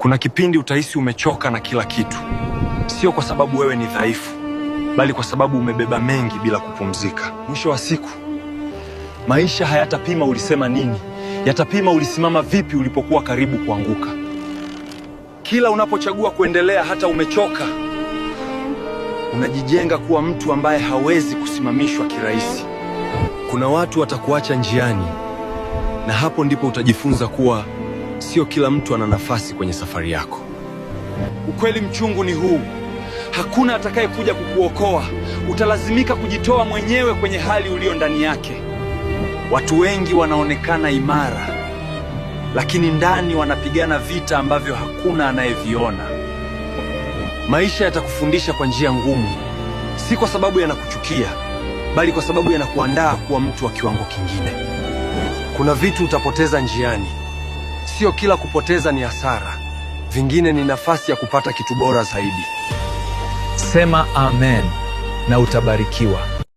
Kuna kipindi utahisi umechoka na kila kitu, sio kwa sababu wewe ni dhaifu, bali kwa sababu umebeba mengi bila kupumzika. Mwisho wa siku, maisha hayatapima ulisema nini, yatapima ulisimama vipi ulipokuwa karibu kuanguka. Kila unapochagua kuendelea hata umechoka, unajijenga kuwa mtu ambaye hawezi kusimamishwa kirahisi. Kuna watu watakuacha njiani, na hapo ndipo utajifunza kuwa sio kila mtu ana nafasi kwenye safari yako. Ukweli mchungu ni huu: hakuna atakayekuja kukuokoa. Utalazimika kujitoa mwenyewe kwenye hali uliyo ndani yake. Watu wengi wanaonekana imara, lakini ndani wanapigana vita ambavyo hakuna anayeviona. Maisha yatakufundisha kwa njia ngumu, si kwa sababu yanakuchukia, bali kwa sababu yanakuandaa kuwa mtu wa kiwango kingine. Kuna vitu utapoteza njiani. Sio kila kupoteza ni hasara. Vingine ni nafasi ya kupata kitu bora zaidi. Sema amen na utabarikiwa.